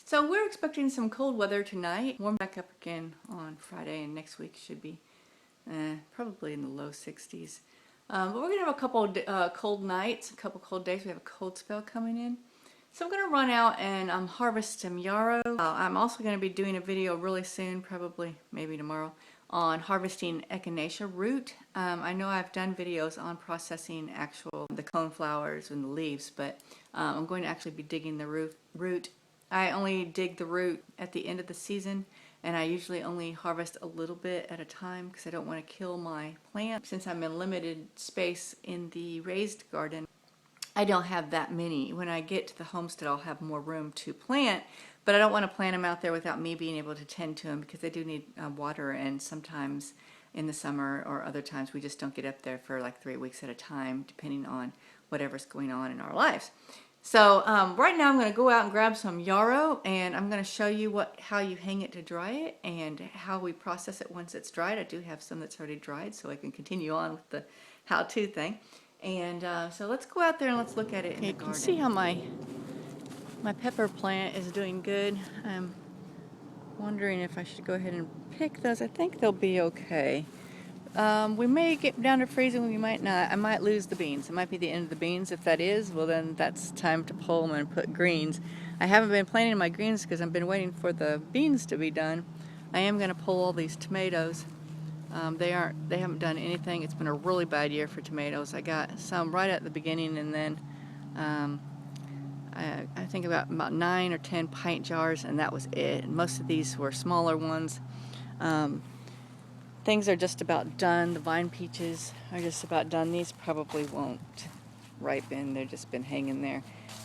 So we're expecting some cold weather tonight. Warm back up again on Friday, and next week should be probably in the low 60s. But we're going to have a couple cold nights, a couple cold days. We have a cold spell coming in. So I'm going to run out and harvest some yarrow. I'm also going to be doing a video really soon, probably maybe tomorrow, on harvesting echinacea root. I know I've done videos on processing the coneflowers and the leaves, but I'm going to actually be digging the root. I only dig the root at the end of the season, and I usually only harvest a little bit at a time because I don't want to kill my plant. Since I'm in limited space in the raised garden, I don't have that many. When I get to the homestead, I'll have more room to plant, but I don't want to plant them out there without me being able to tend to them because they do need water, and sometimes in the summer or other times we just don't get up there for like 3 weeks at a time, depending on whatever's going on in our lives. So right now I'm going to go out and grab some yarrow, and I'm going to show you how you hang it to dry it and how we process it once it's dried. I do have some that's already dried, so I can continue on with the how-to thing. And so let's go out there and let's look at it in the garden. You can see how my pepper plant is doing good. I'm wondering if I should go ahead and pick those. I think they'll be okay. We may get down to freezing, we might not. I might lose the beans. It might be the end of the beans. If that is, well then that's time to pull them and put greens. I haven't been planting my greens because I've been waiting for the beans to be done. I am going to pull all these tomatoes. They haven't done anything. It's been a really bad year for tomatoes. I got some right at the beginning, and then I think about 9 or 10 pint jars, and that was it. And most of these were smaller ones. Things are just about done. The vine peaches are just about done. These probably won't ripen. They've just been hanging there.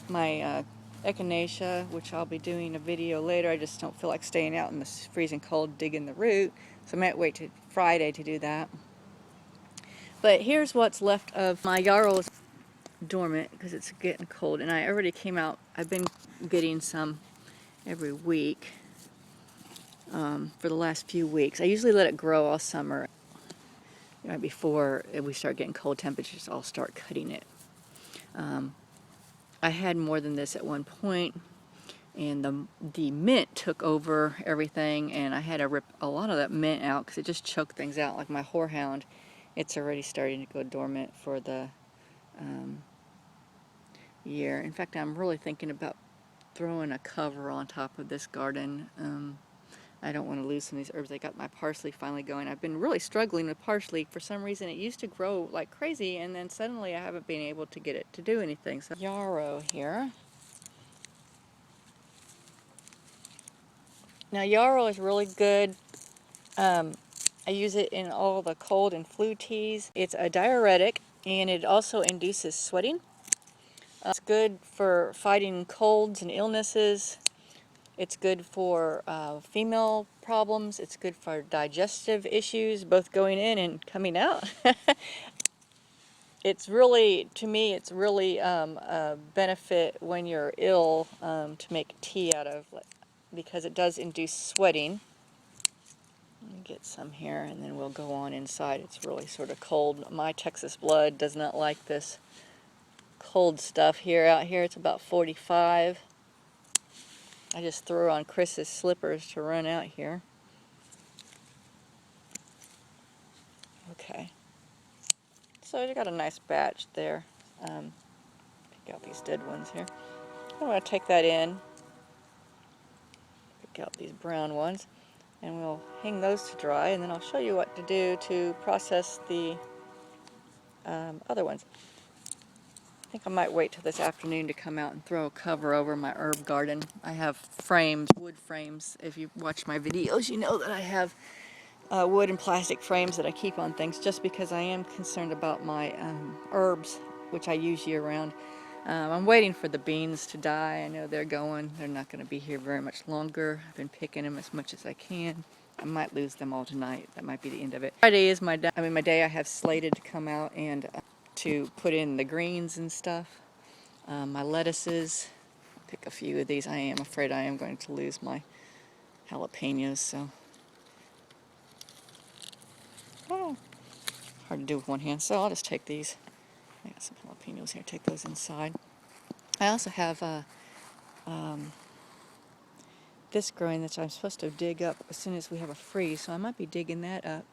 My echinacea, which I'll be doing a video later, I just don't feel like staying out in the freezing cold digging the root, so I might wait till Friday to do that. But here's what's left of my yarrow. Dormant because it's getting cold, and I already came out. I've been getting some every week for the last few weeks. I usually let it grow all summer. Before we start getting cold temperatures, I'll start cutting it. I had more than this at one point, and the mint took over everything, and I had to rip a lot of that mint out because it just choked things out. Like my horehound, it's already starting to go dormant for the year. In fact, I'm really thinking about throwing a cover on top of this garden. I don't want to lose some of these herbs. I got my parsley finally going. I've been really struggling with parsley. For some reason, it used to grow like crazy, and then suddenly I haven't been able to get it to do anything. So yarrow here. Now yarrow is really good. I use it in all the cold and flu teas. It's a diuretic, and it also induces sweating. It's good for fighting colds and illnesses. It's good for female problems. It's good for digestive issues, both going in and coming out. It's really, to me, it's really a benefit when you're ill to make tea out of, because it does induce sweating. Let me get some here, and then we'll go on inside. It's really sort of cold. My Texas blood does not like this cold stuff here. Out here it's about 45. I just threw on Chris's slippers to run out here. Okay. So I got a nice batch there. Pick out these dead ones here. I'm going to take that in. Pick out these brown ones. And we'll hang those to dry, and then I'll show you what to do to process the other ones. I think I might wait till this afternoon to come out and throw a cover over my herb garden. I have frames, wood frames. If you watch my videos, you know that I have wood and plastic frames that I keep on things, just because I am concerned about my herbs, which I use year-round. I'm waiting for the beans to die. I know they're going. They're not going to be here very much longer. I've been picking them as much as I can. I might lose them all tonight. That might be the end of it. Friday is my day I have slated to come out and to put in the greens and stuff. My lettuces. Pick a few of these. I am afraid I am going to lose my jalapenos, so hard to do with one hand, so I'll just take these. I got some jalapenos here. Take those inside. I also have this growing that I'm supposed to dig up as soon as we have a freeze, so I might be digging that up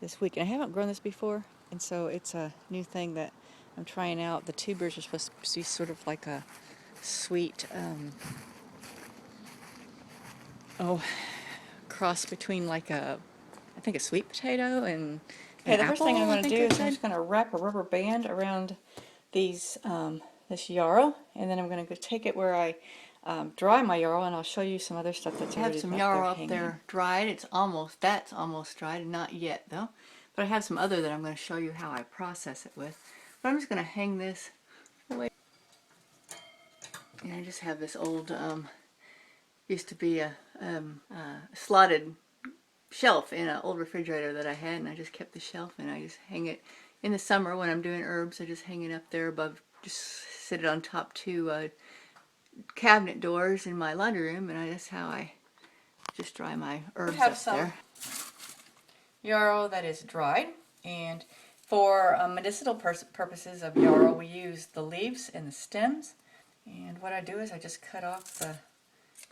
this week. And I haven't grown this before, and so it's a new thing that I'm trying out. The tubers are supposed to be sort of like a sweet, cross between like I think a sweet potato and an apple. The first thing I'm going to do is I'm just going to wrap a rubber band around these this yarrow, and then I'm going to go take it where I dry my yarrow, and I'll show you some other stuff that's already up there. I have some yarrow up there dried. That's almost dried, not yet though. But I have some other that I'm going to show you how I process it with. But I'm just going to hang this away. And I just have this old, used to be a slotted shelf in an old refrigerator that I had, and I just kept the shelf, and I just hang it in the summer when I'm doing herbs. I just hang it up there above, just sit it on top two cabinet doors in my laundry room, and that's how I just dry my herbs up there. Yarrow that is dried, and for medicinal purposes of yarrow, we use the leaves and the stems. And what I do is I just cut off the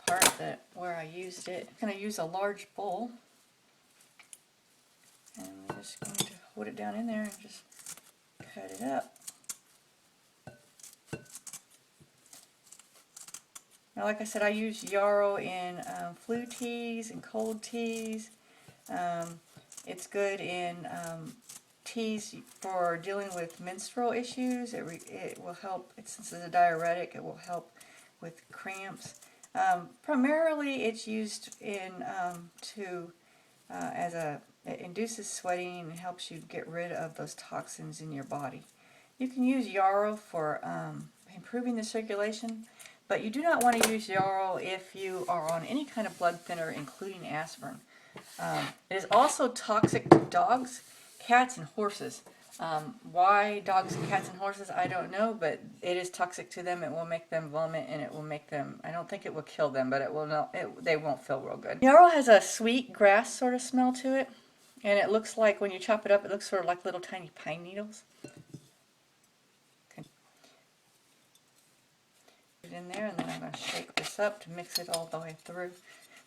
part where I used it. I'm going to use a large bowl, and I'm just going to hold it down in there and just cut it up. Now, like I said, I use yarrow in flu teas and cold teas. It's good in teas for dealing with menstrual issues. It will help, since it's a diuretic, it will help with cramps. Primarily it's used in it induces sweating and helps you get rid of those toxins in your body. You can use yarrow for improving the circulation, but you do not want to use yarrow if you are on any kind of blood thinner, including aspirin. It is also toxic to dogs, cats, and horses. Why dogs, cats, and horses, I don't know, but it is toxic to them. It will make them vomit, and it will make them, I don't think it will kill them, but it will not, they won't feel real good. Yarrow has a sweet grass sort of smell to it, and it looks like, when you chop it up, it looks sort of like little tiny pine needles. Okay. Put it in there, and then I'm going to shake this up to mix it all the way through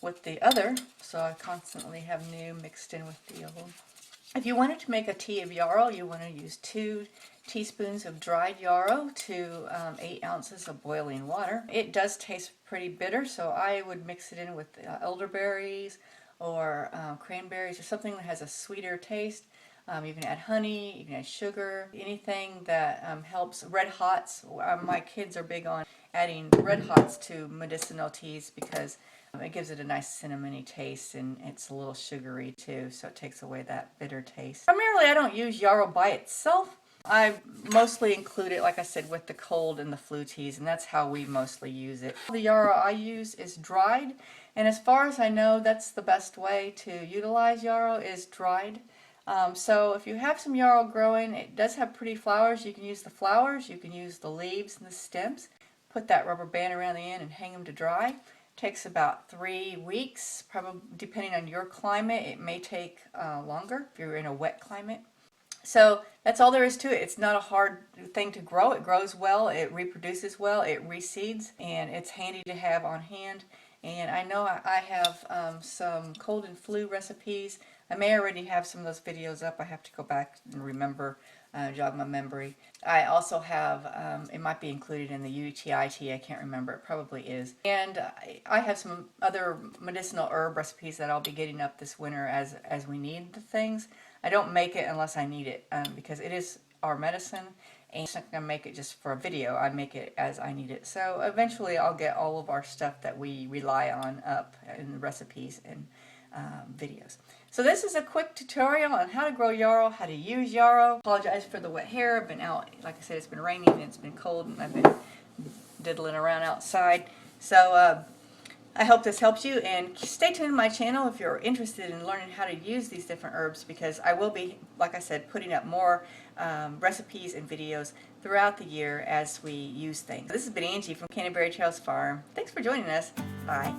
with the other, so I constantly have new mixed in with the old. If you wanted to make a tea of yarrow, you want to use 2 teaspoons of dried yarrow to 8 ounces of boiling water. It does taste pretty bitter, so I would mix it in with elderberries or cranberries or something that has a sweeter taste. You can add honey, you can add sugar, anything that helps. Red hots, my kids are big on adding red hots to medicinal teas because it gives it a nice cinnamony taste, and it's a little sugary too, so it takes away that bitter taste. Primarily, I don't use yarrow by itself. I mostly include it, like I said, with the cold and the flu teas, and that's how we mostly use it. The yarrow I use is dried, and as far as I know, that's the best way to utilize yarrow is dried. So if you have some yarrow growing, it does have pretty flowers. You can use the flowers, you can use the leaves and the stems. Put that rubber band around the end and hang them to dry. Takes about 3 weeks, probably depending on your climate. It may take longer if you're in a wet climate. So that's all there is to it. It's not a hard thing to grow. It grows well, it reproduces well, it reseeds, and it's handy to have on hand. And I know I have some cold and flu recipes. I may already have some of those videos up. I have to go back and remember, jog my memory. I also have, it might be included in the UTI tea, I can't remember, it probably is. And I have some other medicinal herb recipes that I'll be getting up this winter as we need the things. I don't make it unless I need it, because it is our medicine, and I'm not going to make it just for a video. I make it as I need it. So eventually I'll get all of our stuff that we rely on up in the recipes and videos. So this is a quick tutorial on how to grow yarrow, how to use yarrow. Apologize for the wet hair. I've been out, like I said, it's been raining and it's been cold, and I've been diddling around outside. So I hope this helps you, and stay tuned to my channel if you're interested in learning how to use these different herbs, because I will be, like I said, putting up more recipes and videos throughout the year as we use things. This has been Angie from Canterbury Trails Farm. Thanks for joining us. Bye.